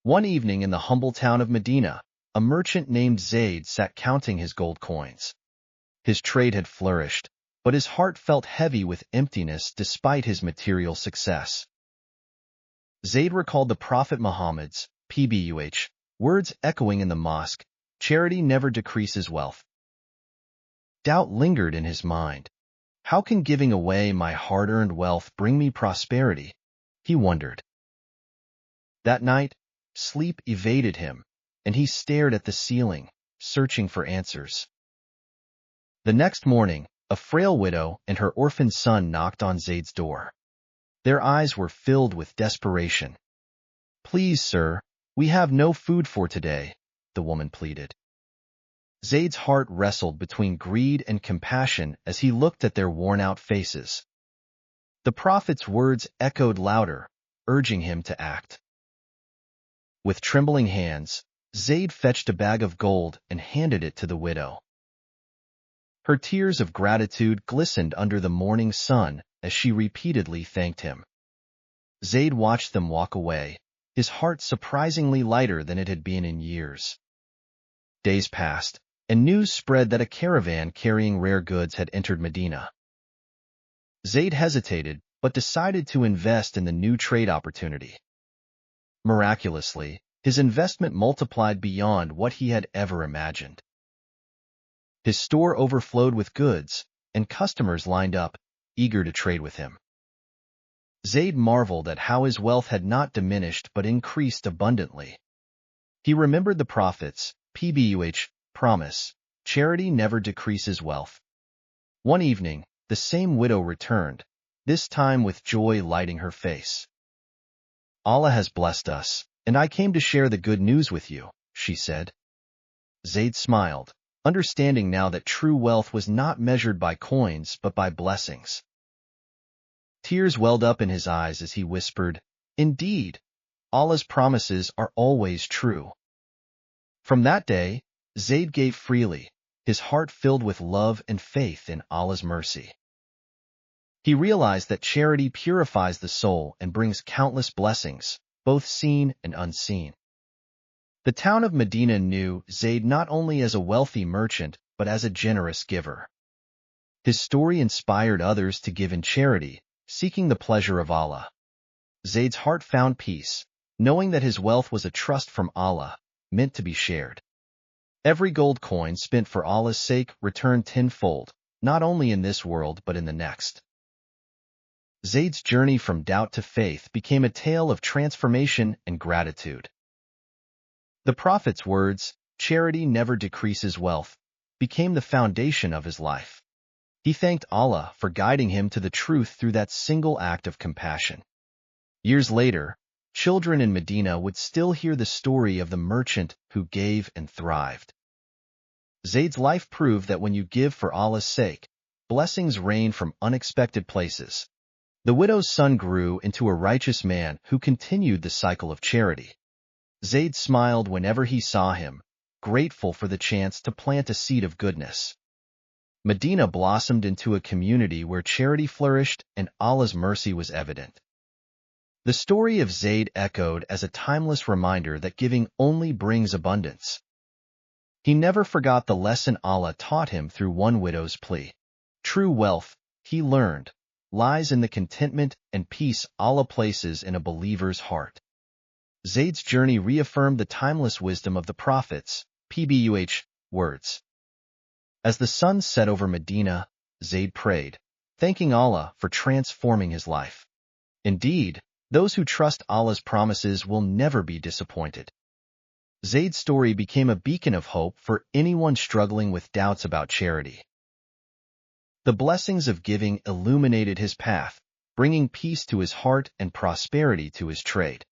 One evening in the humble town of Medina, a merchant named Zaid sat counting his gold coins. His trade had flourished, but his heart felt heavy with emptiness despite his material success. Zaid recalled the Prophet Muhammad's words echoing in the mosque, "Charity never decreases wealth." Doubt lingered in his mind. How can giving away my hard-earned wealth bring me prosperity? He wondered. That night, sleep evaded him, and he stared at the ceiling, searching for answers. The next morning, a frail widow and her orphan son knocked on Zaid's door. Their eyes were filled with desperation. "Please, sir, we have no food for today," the woman pleaded. Zaid's heart wrestled between greed and compassion as he looked at their worn-out faces. The Prophet's words echoed louder, urging him to act. With trembling hands, Zaid fetched a bag of gold and handed it to the widow. Her tears of gratitude glistened under the morning sun as she repeatedly thanked him. Zaid watched them walk away, his heart surprisingly lighter than it had been in years. Days passed, and news spread that a caravan carrying rare goods had entered Medina. Zaid hesitated, but decided to invest in the new trade opportunity. Miraculously, his investment multiplied beyond what he had ever imagined. His store overflowed with goods, and customers lined up, eager to trade with him. Zaid marveled at how his wealth had not diminished but increased abundantly. He remembered the Prophet's promise, "Charity never decreases wealth." One evening, the same widow returned, this time with joy lighting her face. "Allah has blessed us, and I came to share the good news with you," she said. Zaid smiled, understanding now that true wealth was not measured by coins but by blessings. Tears welled up in his eyes as he whispered, "Indeed, Allah's promises are always true." From that day, Zaid gave freely, his heart filled with love and faith in Allah's mercy. He realized that charity purifies the soul and brings countless blessings, both seen and unseen. The town of Medina knew Zaid not only as a wealthy merchant, but as a generous giver. His story inspired others to give in charity, seeking the pleasure of Allah. Zaid's heart found peace, knowing that his wealth was a trust from Allah, meant to be shared. Every gold coin spent for Allah's sake returned tenfold, not only in this world but in the next. Zaid's journey from doubt to faith became a tale of transformation and gratitude. The Prophet's words, "Charity never decreases wealth," became the foundation of his life. He thanked Allah for guiding him to the truth through that single act of compassion. Years later, children in Medina would still hear the story of the merchant who gave and thrived. Zaid's life proved that when you give for Allah's sake, blessings rain from unexpected places. The widow's son grew into a righteous man who continued the cycle of charity. Zaid smiled whenever he saw him, grateful for the chance to plant a seed of goodness. Medina blossomed into a community where charity flourished and Allah's mercy was evident. The story of Zaid echoed as a timeless reminder that giving only brings abundance. He never forgot the lesson Allah taught him through one widow's plea. True wealth, he learned, lies in the contentment and peace Allah places in a believer's heart. Zaid's journey reaffirmed the timeless wisdom of the Prophet's words. As the sun set over Medina, Zaid prayed, thanking Allah for transforming his life. Indeed, those who trust Allah's promises will never be disappointed. Zaid's story became a beacon of hope for anyone struggling with doubts about charity. The blessings of giving illuminated his path, bringing peace to his heart and prosperity to his trade.